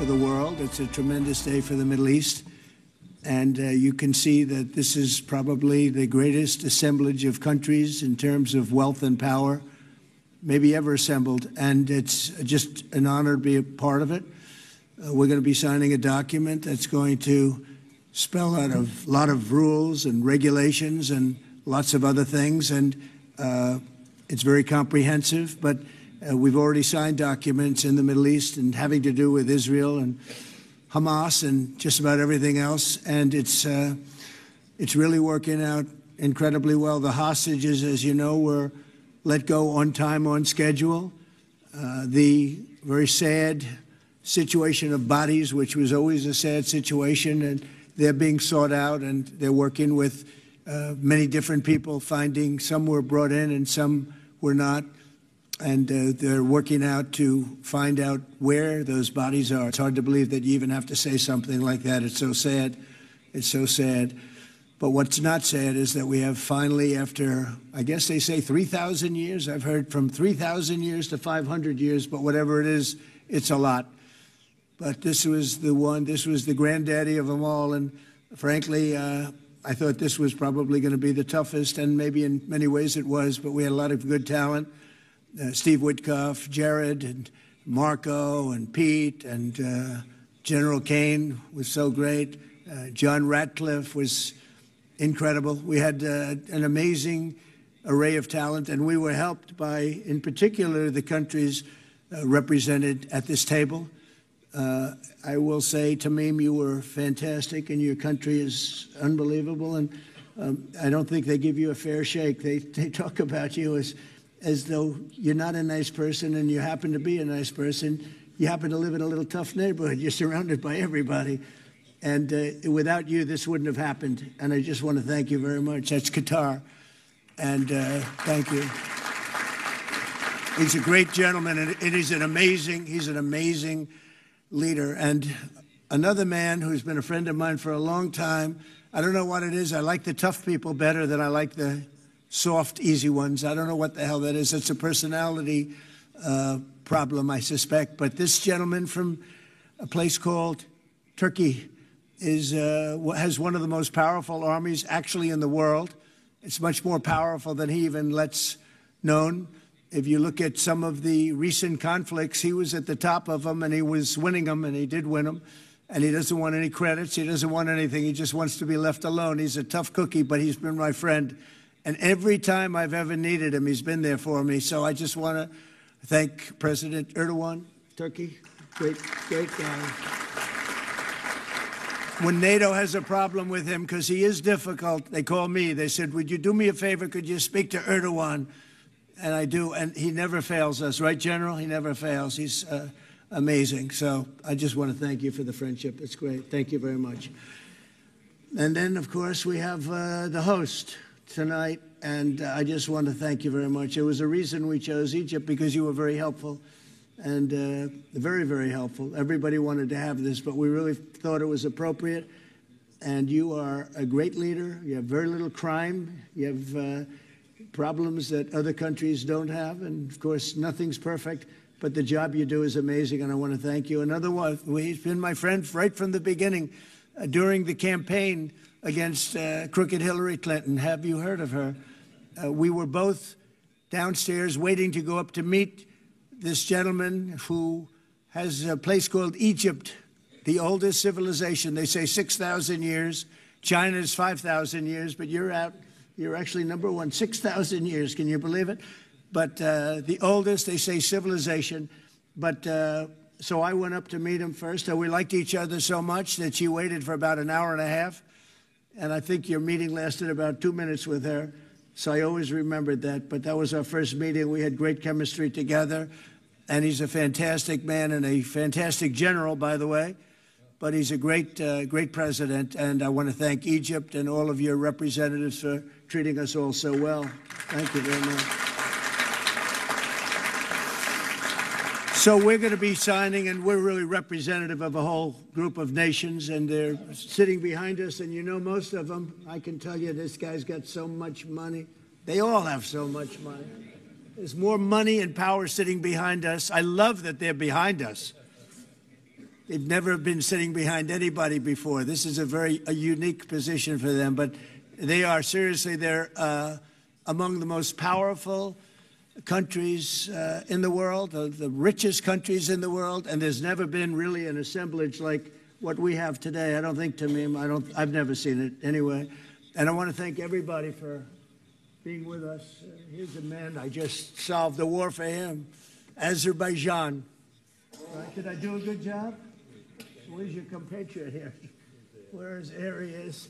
for the world. It's a tremendous day for the Middle East. And you can see that this is probably the greatest assemblage of countries in terms of wealth and power maybe ever assembled. And it's just an honor to be a part of it. We're going to be signing a document that's going to spell out a lot of rules and regulations and lots of other things. And it's very comprehensive. But we've already signed documents in the Middle East and having to do with Israel and Hamas and just about everything else, and it's really working out incredibly well. The hostages, as you know, were let go on time, on schedule. The very sad situation of bodies, which was always a sad situation, and they're being sought out, and they're working with many different people, finding some were brought in and some were not. And they're working out to find out where those bodies are. It's hard to believe that you even have to say something like that. It's so sad. It's so sad. But what's not sad is that we have finally, after, I guess they say 3,000 years. I've heard from 3,000 years to 500 years, but whatever it is, it's a lot. But this was the one, this was the granddaddy of them all. And frankly, I thought this was probably going to be the toughest, and maybe in many ways it was, but we had a lot of good talent. Steve Witkoff, Jared, and Marco, and Pete, and General Kane was so great. John Ratcliffe was incredible. We had an amazing array of talent, and we were helped by, in particular, the countries represented at this table. I will say, Tamim, you were fantastic, and your country is unbelievable, and I don't think they give you a fair shake. They talk about you as though you're not a nice person and you happen to be a nice person. You happen to live in a little tough neighborhood. You're surrounded by everybody. And without you, this wouldn't have happened. And I just want to thank you very much. That's Qatar. And thank you. He's a great gentleman, and he's an amazing leader. And another man who's been a friend of mine for a long time, I don't know what it is. I like the tough people better than I like the soft, easy ones. I don't know what the hell that is. It's a personality problem, I suspect. But this gentleman from a place called Turkey has one of the most powerful armies actually in the world. It's much more powerful than he even lets known. If you look at some of the recent conflicts, he was at the top of them, and he was winning them, and he did win them. And he doesn't want any credits. He doesn't want anything. He just wants to be left alone. He's a tough cookie, but he's been my friend. And every time I've ever needed him, he's been there for me. So I just want to thank President Erdogan, Turkey, great guy. When NATO has a problem with him, because he is difficult, they call me. They said, would you do me a favor? Could you speak to Erdogan? And I do, and he never fails us. Right, General? He never fails. He's amazing. So I just want to thank you for the friendship. It's great. Thank you very much. And then, of course, we have the host tonight, and I just want to thank you very much. There was a reason we chose Egypt, because you were very helpful, and very, very helpful. Everybody wanted to have this, but we really thought it was appropriate, and you are a great leader. You have very little crime. You have problems that other countries don't have, and, of course, nothing's perfect, but the job you do is amazing, and I want to thank you. Another one, he's been my friend right from the beginning. During the campaign against crooked Hillary Clinton. Have you heard of her? We were both downstairs waiting to go up to meet this gentleman who has a place called Egypt, the oldest civilization. They say 6,000 years. China's 5,000 years, but you're actually number one, 6,000 years. Can you believe it? But the oldest, they say, civilization. But so I went up to meet him first. We liked each other so much that she waited for about an hour and a half. And I think your meeting lasted about 2 minutes with her. So I always remembered that. But that was our first meeting. We had great chemistry together. And he's a fantastic man and a fantastic general, by the way. But he's a great president. And I want to thank Egypt and all of your representatives for treating us all so well. Thank you very much. So we're going to be signing, and we're really representative of a whole group of nations, and they're sitting behind us, and you know most of them. I can tell you this guy's got so much money. They all have so much money. There's more money and power sitting behind us. I love that they're behind us. They've never been sitting behind anybody before. This is a unique position for them, but they are seriously, they're among the most powerful countries in the world, the richest countries in the world, and there's never been really an assemblage like what we have today. I don't think, Tamim, I've never seen it anyway. And I want to thank everybody for being with us. Here's a man, I just solved the war for him, Azerbaijan. Right, did I do a good job? Where's your compatriot here? Where's Arias?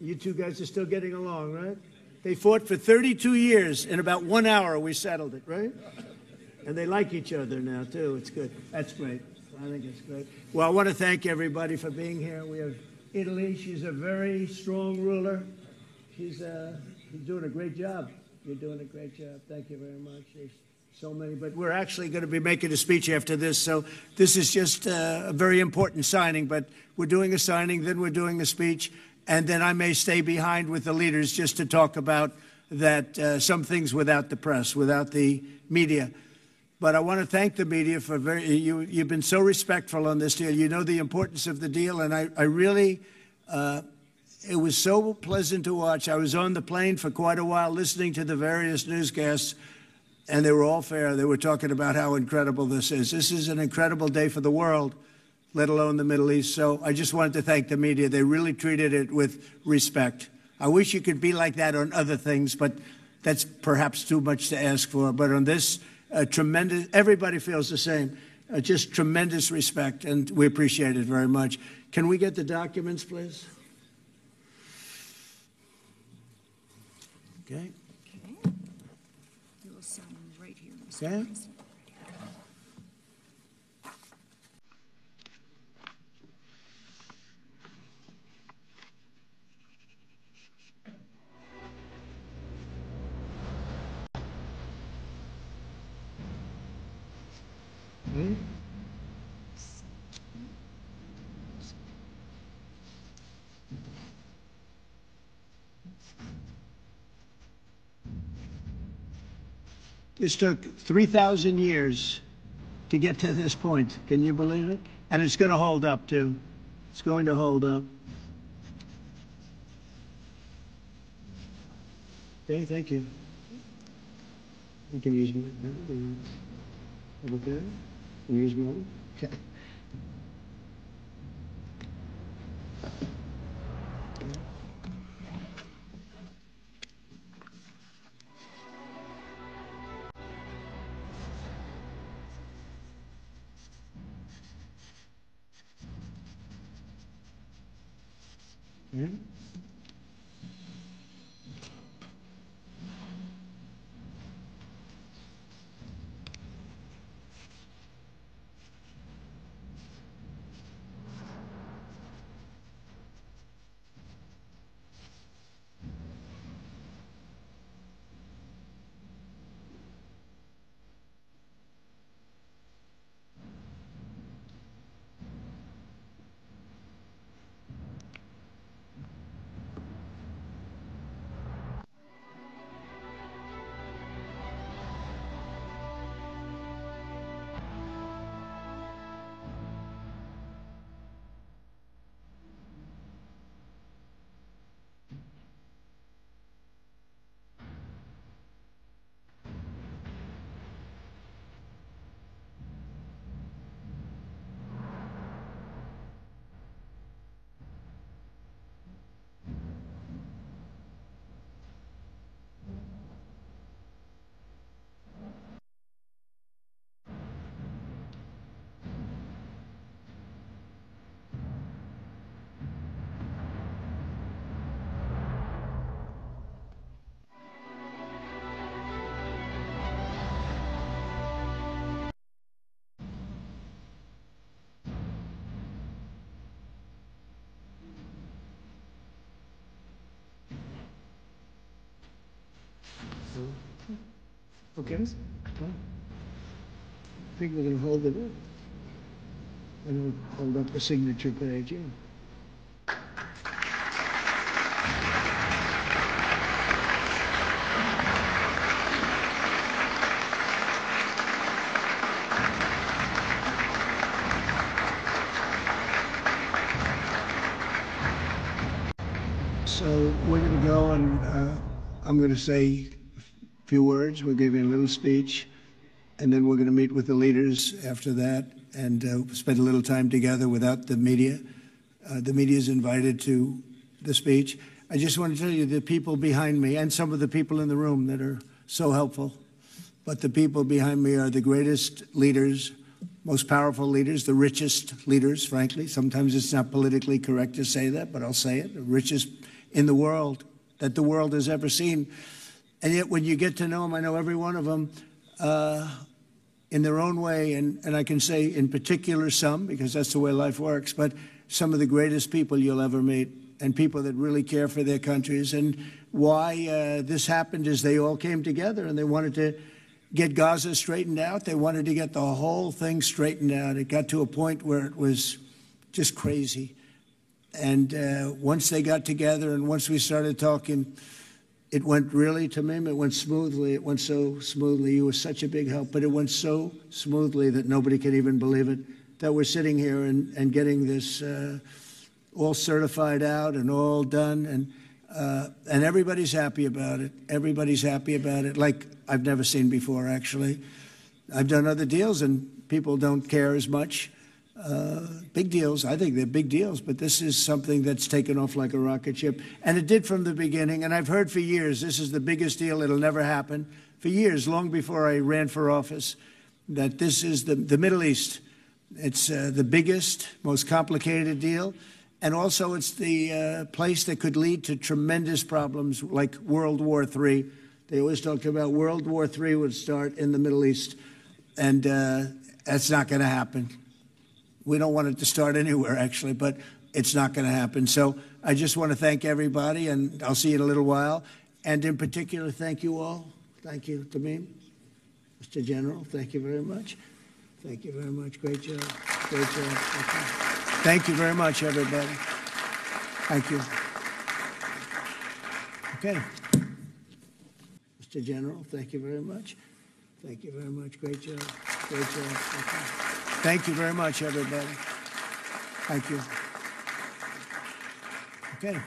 You two guys are still getting along, right? They fought for 32 years. In about 1 hour, we settled it, right? And they like each other now, too. It's good. That's great. I think it's great. Well, I want to thank everybody for being here. We have Italy. She's a very strong ruler. She's doing a great job. You're doing a great job. Thank you very much. There's so many. But we're actually going to be making a speech after this. So this is just a very important signing. But we're doing a signing, then we're doing a speech. And then I may stay behind with the leaders just to talk about that some things without the press, without the media. But I want to thank the media for you've been so respectful on this deal. You know the importance of the deal, and I really, it was so pleasant to watch. I was on the plane for quite a while listening to the various newscasts, and they were all fair. They were talking about how incredible this is. This is an incredible day for the world, let alone the Middle East. So I just wanted to thank the media. They really treated it with respect. I wish you could be like that on other things, but that's perhaps too much to ask for. But on this, tremendous, everybody feels the same. Just tremendous respect, and we appreciate it very much. Can we get the documents, please? Okay. Okay. You will sign right here, Mr. Okay. President. Hmm? This took 3,000 years to get to this point. Can you believe it? And it's going to hold up, too. It's going to hold up. Okay, thank you. You can use me. Okay. Use me. Okay. Yeah. Okay. Well, I think we're going to hold it up. And we'll hold up the signature page. Yeah. So we're going to go and I'm going to say a few words. We'll give you a little speech, and then we're going to meet with the leaders after that and spend a little time together without the media. The media is invited to the speech. I just want to tell you the people behind me and some of the people in the room that are so helpful, but the people behind me are the greatest leaders, most powerful leaders, the richest leaders, frankly. Sometimes it's not politically correct to say that, but I'll say it, the richest in the world that the world has ever seen. And yet when you get to know them, I know every one of them in their own way, and I can say in particular some, because that's the way life works, but some of the greatest people you'll ever meet, and people that really care for their countries. And why this happened is they all came together and they wanted to get Gaza straightened out. They wanted to get the whole thing straightened out. It got to a point where it was just crazy. And once they got together and once we started talking, it went really, Tamim, it went smoothly. It went so smoothly. You were such a big help, but it went so smoothly that nobody can even believe it, that we're sitting here and getting this all certified out and all done. And everybody's happy about it. Everybody's happy about it, like I've never seen before, actually. I've done other deals and people don't care as much. Big deals, I think they're big deals, but this is something that's taken off like a rocket ship. And it did from the beginning, and I've heard for years, this is the biggest deal, it'll never happen. For years, long before I ran for office, that this is the Middle East. It's the biggest, most complicated deal. And also it's the place that could lead to tremendous problems like World War III. They always talked about World War III would start in the Middle East. And that's not going to happen. We don't want it to start anywhere, actually, but it's not going to happen. So I just want to thank everybody, and I'll see you in a little while. And in particular, thank you all. Thank you, Tamim. Mr. General, thank you very much. Thank you very much. Great job. Great job. Thank you very much, everybody. Thank you. Okay. Mr. General, thank you very much. Thank you very much. Great job. Great job. Thank you very much, everybody. Thank you. Okay.